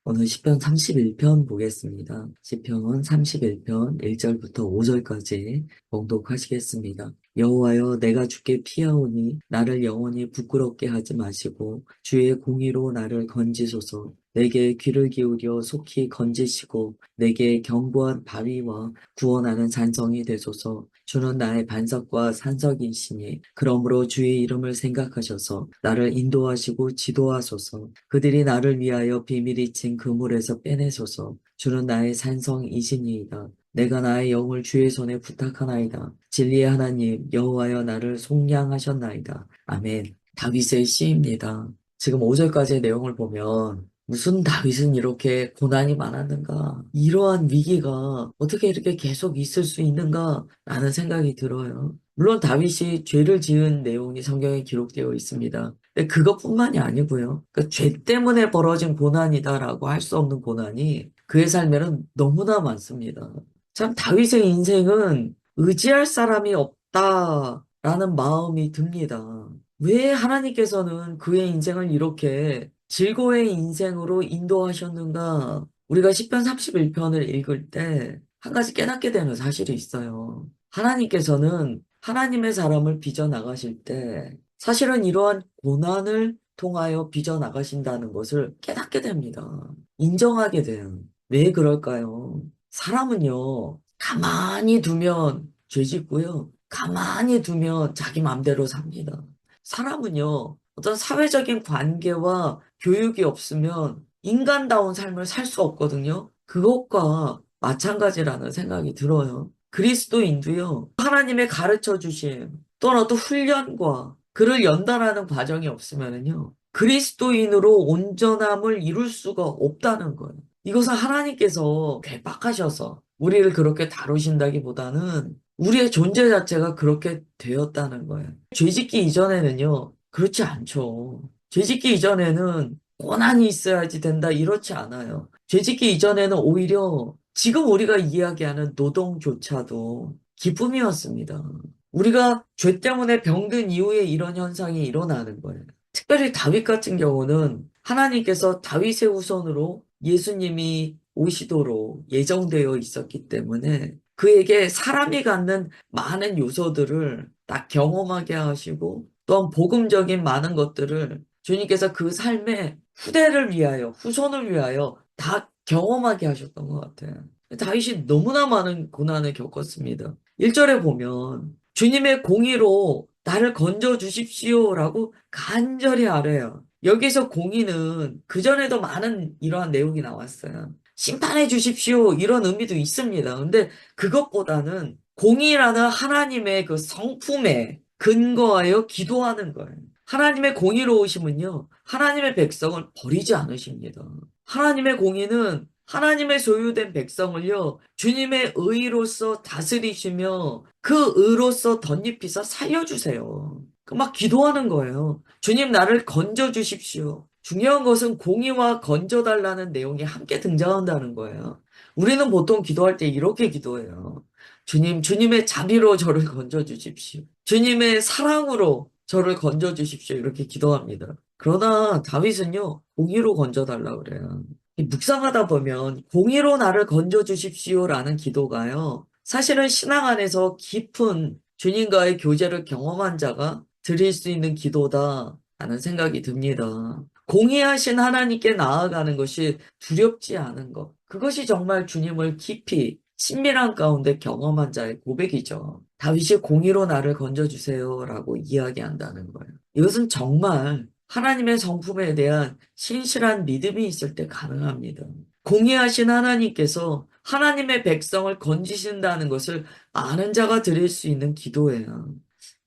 오늘 시편 31편 보겠습니다. 시편 31편 1절부터 5절까지 봉독하시겠습니다. 여호와여, 내가 주께 피하오니 나를 영원히 부끄럽게 하지 마시고 주의 공의로 나를 건지소서. 내게 귀를 기울여 속히 건지시고 내게 견고한 바위와 구원하는 산성이 되소서. 주는 나의 반석과 산석이시니 그러므로 주의 이름을 생각하셔서 나를 인도하시고 지도하소서. 그들이 나를 위하여 비밀이 친 그물에서 빼내소서. 주는 나의 산성이시니이다. 내가 나의 영을 주의 손에 부탁하나이다. 진리의 하나님 여호와여, 나를 속량하셨나이다. 아멘. 다윗의 시입니다. 지금 5절까지의 내용을 보면 무슨 다윗은 이렇게 고난이 많았는가? 이러한 위기가 어떻게 이렇게 계속 있을 수 있는가? 라는 생각이 들어요. 물론 다윗이 죄를 지은 내용이 성경에 기록되어 있습니다. 근데 그것뿐만이 아니고요. 죄 때문에 벌어진 고난이다라고 할 수 없는 고난이 그의 삶에는 너무나 많습니다. 참 다윗의 인생은 의지할 사람이 없다라는 마음이 듭니다. 왜 하나님께서는 그의 인생을 이렇게 즐거운 인생으로 인도하셨는가? 우리가 시편 31편을 읽을 때 한 가지 깨닫게 되는 사실이 있어요. 하나님께서는 하나님의 사람을 빚어나가실 때 사실은 이러한 고난을 통하여 빚어나가신다는 것을 깨닫게 됩니다. 인정하게 돼요. 왜 그럴까요? 사람은요, 가만히 두면 죄 짓고요, 가만히 두면 자기 맘대로 삽니다. 사람은요, 어떤 사회적인 관계와 교육이 없으면 인간다운 삶을 살 수 없거든요. 그것과 마찬가지라는 생각이 들어요. 그리스도인도요, 하나님의 가르쳐 주심 또는 어떤 훈련과 그를 연단하는 과정이 없으면요, 그리스도인으로 온전함을 이룰 수가 없다는 거예요. 이것은 하나님께서 괴팍하셔서 우리를 그렇게 다루신다기보다는 우리의 존재 자체가 그렇게 되었다는 거예요. 죄짓기 이전에는요, 그렇지 않죠. 죄짓기 이전에는 고난이 있어야지 된다, 이렇지 않아요. 죄짓기 이전에는 오히려 지금 우리가 이야기하는 노동조차도 기쁨이었습니다. 우리가 죄 때문에 병든 이후에 이런 현상이 일어나는 거예요. 특별히 다윗 같은 경우는 하나님께서 다윗의 후손으로 예수님이 오시도록 예정되어 있었기 때문에 그에게 사람이 갖는 많은 요소들을 딱 경험하게 하시고 또한 복음적인 많은 것들을 주님께서 그 삶의 후대를 위하여, 후손을 위하여 다 경험하게 하셨던 것 같아요. 다윗이 너무나 많은 고난을 겪었습니다. 1절에 보면 주님의 공의로 나를 건져 주십시오라고 간절히 아뢰요. 여기서 공의는 그전에도 많은 이러한 내용이 나왔어요. 심판해 주십시오, 이런 의미도 있습니다. 근데 그것보다는 공의라는 하나님의 그 성품에 근거하여 기도하는 거예요. 하나님의 공의로우심은요, 하나님의 백성을 버리지 않으십니다. 하나님의 공의는 하나님의 소유된 백성을요, 주님의 의로서 다스리시며 그 의로서 덧입히서 살려주세요. 그 막 기도하는 거예요. 주님, 나를 건져 주십시오. 중요한 것은 공의와 건져달라는 내용이 함께 등장한다는 거예요. 우리는 보통 기도할 때 이렇게 기도해요. 주님, 주님의 자비로 저를 건져 주십시오. 주님의 사랑으로 저를 건져 주십시오. 이렇게 기도합니다. 그러나 다윗은요, 공의로 건져달라 그래요. 묵상하다 보면 공의로 나를 건져 주십시오라는 기도가요, 사실은 신앙 안에서 깊은 주님과의 교제를 경험한 자가 드릴 수 있는 기도다라는 생각이 듭니다. 공의하신 하나님께 나아가는 것이 두렵지 않은 것. 그것이 정말 주님을 깊이 친밀한 가운데 경험한 자의 고백이죠. 다윗이 공의로 나를 건져주세요라고 이야기한다는 거예요. 이것은 정말 하나님의 성품에 대한 신실한 믿음이 있을 때 가능합니다. 공의하신 하나님께서 하나님의 백성을 건지신다는 것을 아는 자가 드릴 수 있는 기도예요.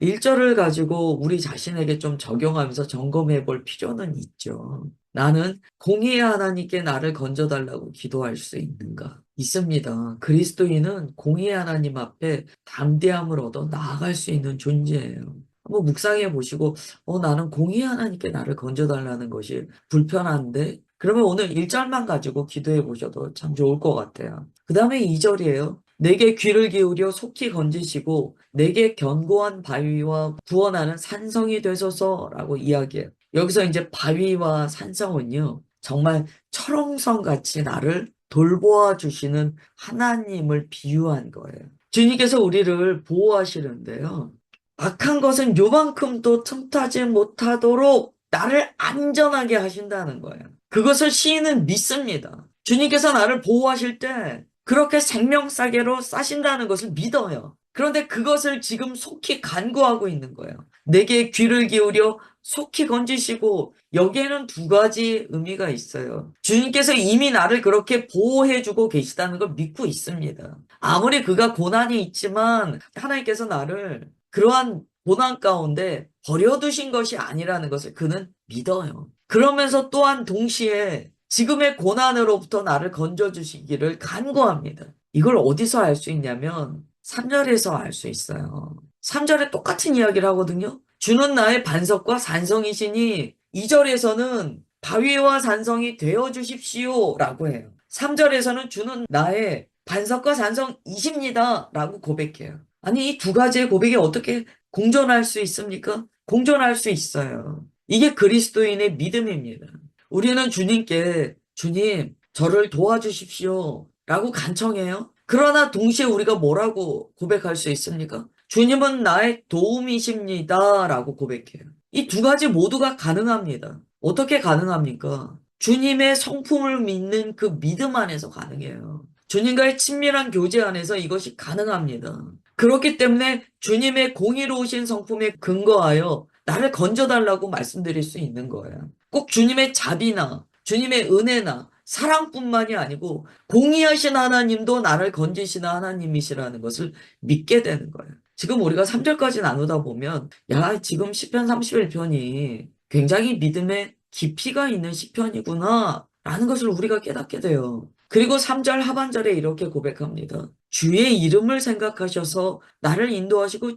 1절을 가지고 우리 자신에게 좀 적용하면서 점검해 볼 필요는 있죠. 나는 공의의 하나님께 나를 건져달라고 기도할 수 있는가? 있습니다. 그리스도인은 공의의 하나님 앞에 담대함을 얻어 나아갈 수 있는 존재예요. 한번 묵상해 보시고, 나는 공의의 하나님께 나를 건져달라는 것이 불편한데? 그러면 오늘 1절만 가지고 기도해 보셔도 참 좋을 것 같아요. 그 다음에 2절이에요. 내게 귀를 기울여 속히 건지시고 내게 견고한 바위와 구원하는 산성이 되소서라고 이야기해요. 여기서 이제 바위와 산성은요, 정말 철옹성같이 나를 돌보아 주시는 하나님을 비유한 거예요. 주님께서 우리를 보호하시는데요. 악한 것은 요만큼도 틈타지 못하도록 나를 안전하게 하신다는 거예요. 그것을 시인은 믿습니다. 주님께서 나를 보호하실 때 그렇게 생명싸개로 싸신다는 것을 믿어요. 그런데 그것을 지금 속히 간구하고 있는 거예요. 내게 귀를 기울여 속히 건지시고, 여기에는 두 가지 의미가 있어요. 주님께서 이미 나를 그렇게 보호해주고 계시다는 걸 믿고 있습니다. 아무리 그가 고난이 있지만 하나님께서 나를 그러한 고난 가운데 버려두신 것이 아니라는 것을 그는 믿어요. 그러면서 또한 동시에 지금의 고난으로부터 나를 건져주시기를 간구합니다. 이걸 어디서 알 수 있냐면 3절에서 알 수 있어요. 3절에 똑같은 이야기를 하거든요. 주는 나의 반석과 산성이시니 2절에서는 바위와 산성이 되어 주십시오 라고 해요. 3절에서는 주는 나의 반석과 산성이십니다 라고 고백해요. 아니, 이 두 가지의 고백이 어떻게 공존할 수 있습니까? 공존할 수 있어요. 이게 그리스도인의 믿음입니다. 우리는 주님께 주님, 저를 도와주십시오 라고 간청해요. 그러나 동시에 우리가 뭐라고 고백할 수 있습니까? 주님은 나의 도움이십니다 라고 고백해요. 이 두 가지 모두가 가능합니다. 어떻게 가능합니까? 주님의 성품을 믿는 그 믿음 안에서 가능해요. 주님과의 친밀한 교제 안에서 이것이 가능합니다. 그렇기 때문에 주님의 공의로우신 성품에 근거하여 나를 건져달라고 말씀드릴 수 있는 거예요. 꼭 주님의 자비나 주님의 은혜나 사랑뿐만이 아니고 공의하신 하나님도 나를 건지시는 하나님이시라는 것을 믿게 되는 거예요. 지금 우리가 3절까지 나누다 보면 야, 지금 시편 31편이 굉장히 믿음의 깊이가 있는 시편이구나 라는 것을 우리가 깨닫게 돼요. 그리고 3절 하반절에 이렇게 고백합니다. 주의 이름을 생각하셔서 나를 인도하시고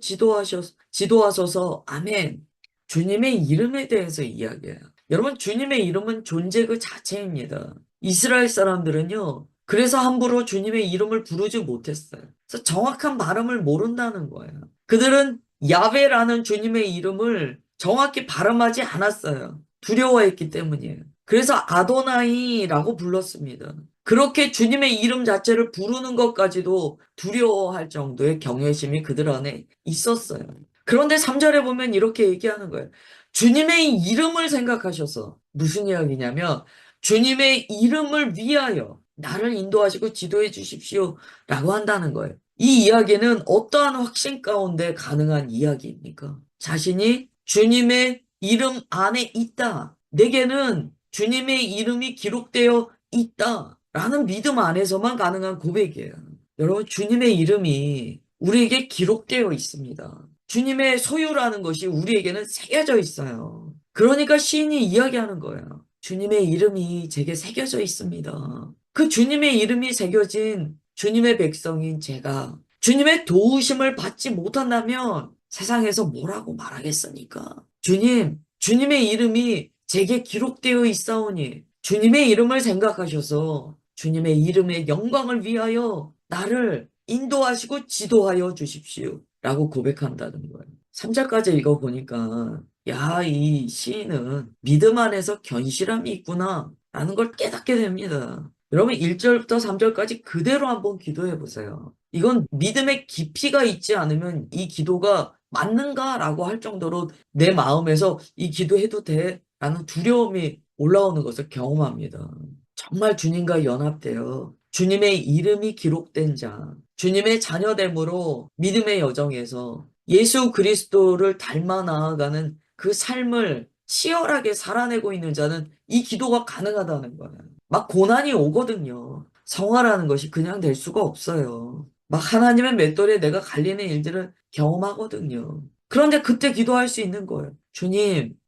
지도하소서. 아멘. 주님의 이름에 대해서 이야기해요. 여러분, 주님의 이름은 존재 그 자체입니다. 이스라엘 사람들은요, 그래서 함부로 주님의 이름을 부르지 못했어요. 그래서 정확한 발음을 모른다는 거예요. 그들은 야베라는 주님의 이름을 정확히 발음하지 않았어요. 두려워했기 때문이에요. 그래서 아도나이라고 불렀습니다. 그렇게 주님의 이름 자체를 부르는 것까지도 두려워할 정도의 경외심이 그들 안에 있었어요. 그런데 3절에 보면 이렇게 얘기하는 거예요. 주님의 이름을 생각하셔서 무슨 이야기냐면 주님의 이름을 위하여 나를 인도하시고 지도해 주십시오 라고 한다는 거예요. 이 이야기는 어떠한 확신 가운데 가능한 이야기입니까? 자신이 주님의 이름 안에 있다. 내게는 주님의 이름이 기록되어 있다. 라는 믿음 안에서만 가능한 고백이에요. 여러분, 주님의 이름이 우리에게 기록되어 있습니다. 주님의 소유라는 것이 우리에게는 새겨져 있어요. 그러니까 시인이 이야기하는 거예요. 주님의 이름이 제게 새겨져 있습니다. 그 주님의 이름이 새겨진 주님의 백성인 제가 주님의 도우심을 받지 못한다면 세상에서 뭐라고 말하겠습니까? 주님의 이름이 제게 기록되어 있사오니 주님의 이름을 생각하셔서 주님의 이름의 영광을 위하여 나를 인도하시고 지도하여 주십시오. 라고 고백한다는 거예요. 3절까지 읽어보니까 야, 이 시인은 믿음 안에서 견실함이 있구나 라는 걸 깨닫게 됩니다. 여러분 1절부터 3절까지 그대로 한번 기도해 보세요. 이건 믿음의 깊이가 있지 않으면 이 기도가 맞는가라고 할 정도로 내 마음에서 이 기도해도 돼? 라는 두려움이 올라오는 것을 경험합니다. 정말 주님과 연합되어 주님의 이름이 기록된 자, 주님의 자녀됨으로 믿음의 여정에서 예수 그리스도를 닮아 나아가는 그 삶을 치열하게 살아내고 있는 자는 이 기도가 가능하다는 거예요. 막 고난이 오거든요. 성화라는 것이 그냥 될 수가 없어요. 막 하나님의 맷돌에 내가 갈리는 일들을 경험하거든요. 그런데 그때 기도할 수 있는 거예요.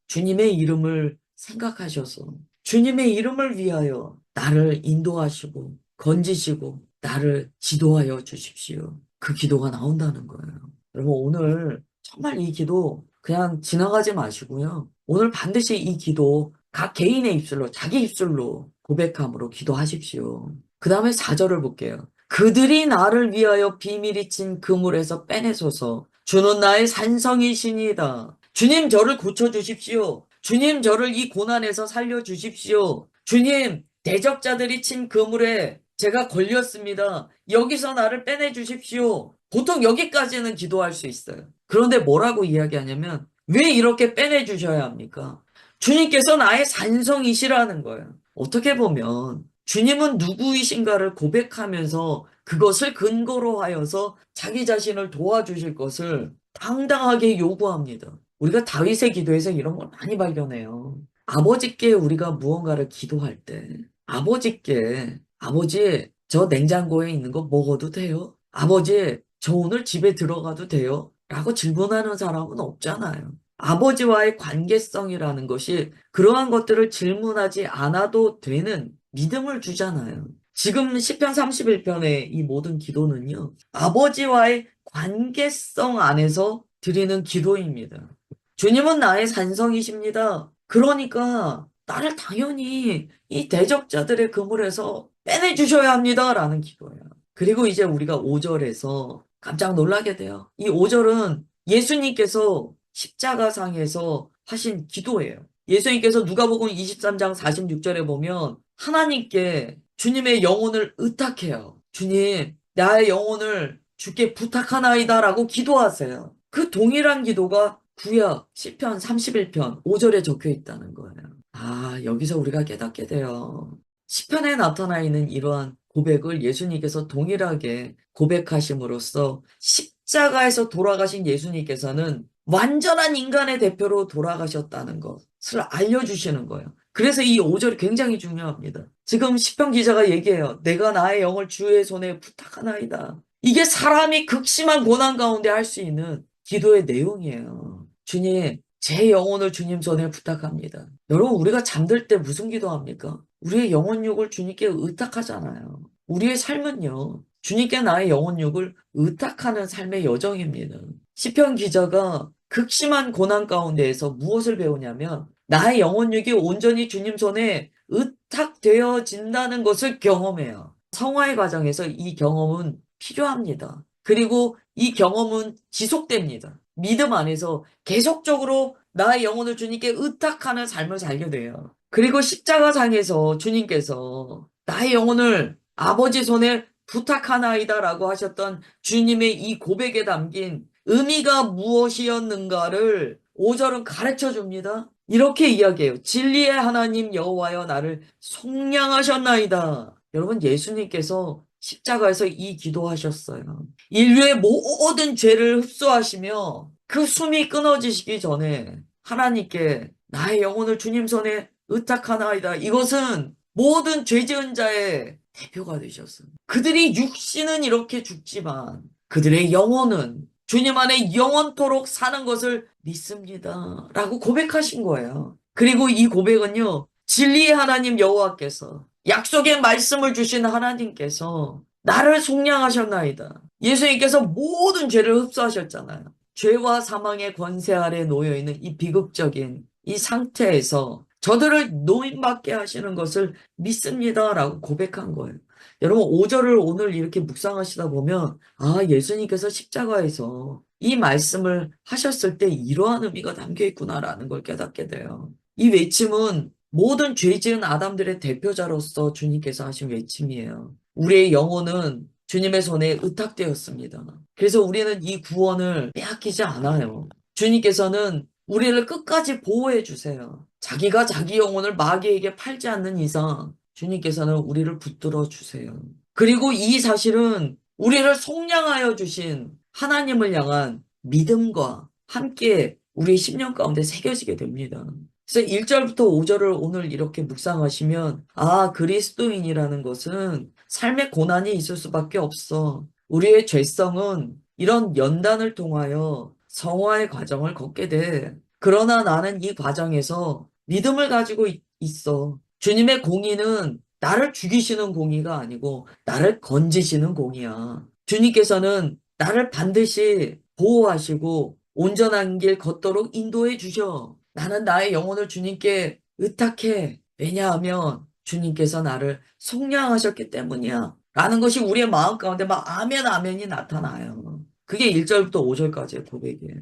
주님의 이름을 생각하셔서 주님의 이름을 위하여 나를 인도하시고 건지시고 나를 지도하여 주십시오. 그 기도가 나온다는 거예요. 여러분 오늘 정말 이 기도 그냥 지나가지 마시고요. 오늘 반드시 이 기도 각 개인의 입술로 자기 입술로 고백함으로 기도하십시오. 그 다음에 4절을 볼게요. 그들이 나를 위하여 비밀이 친 그물에서 빼내소서. 주는 나의 산성이시니이다. 주님 저를 고쳐주십시오. 주님 저를 이 고난에서 살려주십시오. 주님, 대적자들이 친 그물에 제가 걸렸습니다. 여기서 나를 빼내 주십시오. 보통 여기까지는 기도할 수 있어요. 그런데 뭐라고 이야기하냐면 왜 이렇게 빼내 주셔야 합니까? 주님께서 나의 산성이시라는 거예요. 어떻게 보면 주님은 누구이신가를 고백하면서 그것을 근거로 하여서 자기 자신을 도와주실 것을 당당하게 요구합니다. 우리가 다윗의 기도에서 이런 걸 많이 발견해요. 아버지께 우리가 무언가를 기도할 때 아버지께 아버지 저 냉장고에 있는 거 먹어도 돼요? 아버지 저 오늘 집에 들어가도 돼요? 라고 질문하는 사람은 없잖아요. 아버지와의 관계성이라는 것이 그러한 것들을 질문하지 않아도 되는 믿음을 주잖아요. 지금 시편 31편의 이 모든 기도는요. 아버지와의 관계성 안에서 드리는 기도입니다. 주님은 나의 산성이십니다. 그러니까 나를 당연히 이 대적자들의 그물에서 빼내주셔야 합니다. 라는 기도예요. 그리고 이제 우리가 5절에서 깜짝 놀라게 돼요. 이 5절은 예수님께서 십자가상에서 하신 기도예요. 예수님께서 누가복음 23장 46절에 보면 하나님께 주님의 영혼을 의탁해요. 주님, 나의 영혼을 주께 부탁하나이다 라고 기도하세요. 그 동일한 기도가 구약 시편 31편 5절에 적혀 있다는 거예요. 아, 여기서 우리가 깨닫게 돼요. 시편에 나타나 있는 이러한 고백을 예수님께서 동일하게 고백하심으로써 십자가에서 돌아가신 예수님께서는 완전한 인간의 대표로 돌아가셨다는 것을 알려주시는 거예요. 그래서 이 5절이 굉장히 중요합니다. 지금 시편 기자가 얘기해요. 내가 나의 영을 주의 손에 부탁하나이다. 이게 사람이 극심한 고난 가운데 할 수 있는 기도의 내용이에요. 주님, 제 영혼을 주님 손에 부탁합니다. 여러분, 우리가 잠들 때 무슨 기도합니까? 우리의 영혼육을 주님께 의탁하잖아요. 우리의 삶은요, 주님께 나의 영혼육을 의탁하는 삶의 여정입니다. 시편 기자가 극심한 고난 가운데에서 무엇을 배우냐면, 나의 영혼육이 온전히 주님 손에 의탁되어진다는 것을 경험해요. 성화의 과정에서 이 경험은 필요합니다. 그리고 이 경험은 지속됩니다. 믿음 안에서 계속적으로 나의 영혼을 주님께 의탁하는 삶을 살게 돼요. 그리고 십자가상에서 주님께서 나의 영혼을 아버지 손에 부탁하나이다 라고 하셨던 주님의 이 고백에 담긴 의미가 무엇이었는가를 5절은 가르쳐 줍니다. 이렇게 이야기해요. 진리의 하나님 여호와여 나를 속량하셨나이다. 여러분 예수님께서 십자가에서 이 기도하셨어요. 인류의 모든 죄를 흡수하시며 그 숨이 끊어지시기 전에 하나님께 나의 영혼을 주님 손에 의탁하나이다. 이것은 모든 죄 지은 자의 대표가 되셨어요. 그들이 육신은 이렇게 죽지만 그들의 영혼은 주님 안에 영원토록 사는 것을 믿습니다. 라고 고백하신 거예요. 그리고 이 고백은요. 진리의 하나님 여호와께서 약속의 말씀을 주신 하나님께서 나를 속량하셨나이다. 예수님께서 모든 죄를 흡수하셨잖아요. 죄와 사망의 권세 아래 놓여있는 이 비극적인 이 상태에서 저들을 노임받게 하시는 것을 믿습니다라고 고백한 거예요. 여러분 5절을 오늘 이렇게 묵상하시다 보면 아 예수님께서 십자가에서 이 말씀을 하셨을 때 이러한 의미가 담겨 있구나라는 걸 깨닫게 돼요. 이 외침은 모든 죄 지은 아담들의 대표자로서 주님께서 하신 외침이에요. 우리의 영혼은 주님의 손에 의탁되었습니다. 그래서 우리는 이 구원을 빼앗기지 않아요. 주님께서는 우리를 끝까지 보호해 주세요. 자기가 자기 영혼을 마귀에게 팔지 않는 이상 주님께서는 우리를 붙들어 주세요. 그리고 이 사실은 우리를 속량하여 주신 하나님을 향한 믿음과 함께 우리의 심령 가운데 새겨지게 됩니다. 그래서 1절부터 5절을 오늘 이렇게 묵상하시면 아 그리스도인이라는 것은 삶의 고난이 있을 수밖에 없어. 우리의 죄성은 이런 연단을 통하여 성화의 과정을 걷게 돼. 그러나 나는 이 과정에서 믿음을 가지고 있어. 주님의 공의는 나를 죽이시는 공의가 아니고 나를 건지시는 공의야. 주님께서는 나를 반드시 보호하시고 온전한 길 걷도록 인도해 주셔. 나는 나의 영혼을 주님께 의탁해. 왜냐하면 주님께서 나를 속량하셨기 때문이야. 라는 것이 우리의 마음 가운데 막 아멘 아멘이 나타나요. 그게 1절부터 5절까지의 고백이에요.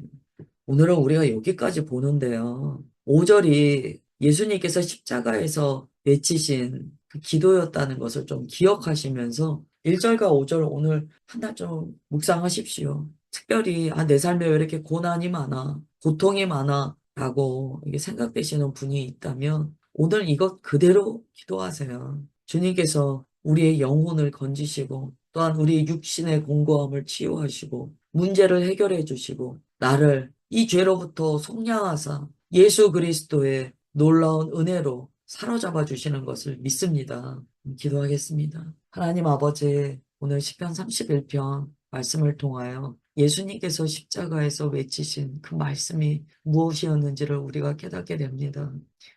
오늘은 우리가 여기까지 보는데요. 5절이 예수님께서 십자가에서 외치신 그 기도였다는 것을 좀 기억하시면서 1절과 5절 오늘 한 달 좀 묵상하십시오. 특별히 내 삶에 왜 이렇게 고난이 많아, 고통이 많아 라고 이게 생각되시는 분이 있다면 오늘 이것 그대로 기도하세요. 주님께서 우리의 영혼을 건지시고 또한 우리 육신의 공고함을 치유하시고 문제를 해결해 주시고 나를 이 죄로부터 속량하사 예수 그리스도의 놀라운 은혜로 사로잡아 주시는 것을 믿습니다. 기도하겠습니다. 하나님 아버지, 오늘 시편 31편 말씀을 통하여 예수님께서 십자가에서 외치신 그 말씀이 무엇이었는지를 우리가 깨닫게 됩니다.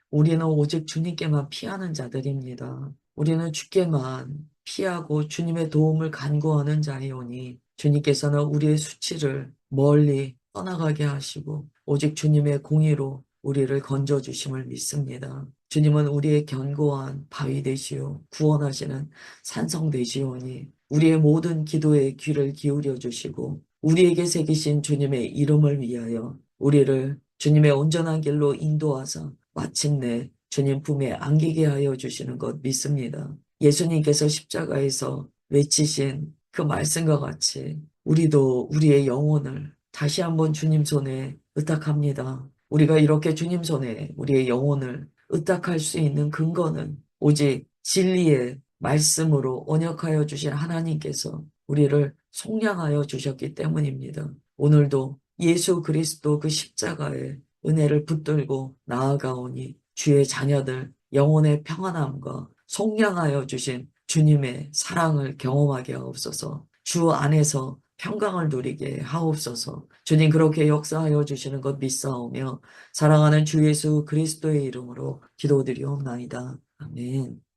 우리는 오직 주님께만 피하는 자들입니다. 우리는 주께만 피하고 주님의 도움을 간구하는 자이오니 주님께서는 우리의 수치를 멀리 떠나가게 하시고 오직 주님의 공의로 우리를 건져주심을 믿습니다. 주님은 우리의 견고한 바위 되시오 구원하시는 산성 되시오니 우리의 모든 기도에 귀를 기울여 주시고 우리에게 새기신 주님의 이름을 위하여 우리를 주님의 온전한 길로 인도하사 마침내 주님 품에 안기게 하여 주시는 것 믿습니다. 예수님께서 십자가에서 외치신 그 말씀과 같이 우리도 우리의 영혼을 다시 한번 주님 손에 의탁합니다. 우리가 이렇게 주님 손에 우리의 영혼을 의탁할 수 있는 근거는 오직 진리의 말씀으로 언약하여 주신 하나님께서 우리를 속량하여 주셨기 때문입니다. 오늘도 예수 그리스도 그 십자가의 은혜를 붙들고 나아가오니 주의 자녀들 영혼의 평안함과 속량하여 주신 주님의 사랑을 경험하게 하옵소서. 주 안에서 평강을 누리게 하옵소서. 주님 그렇게 역사하여 주시는 것 믿사오며 사랑하는 주 예수 그리스도의 이름으로 기도드리옵나이다. 아멘.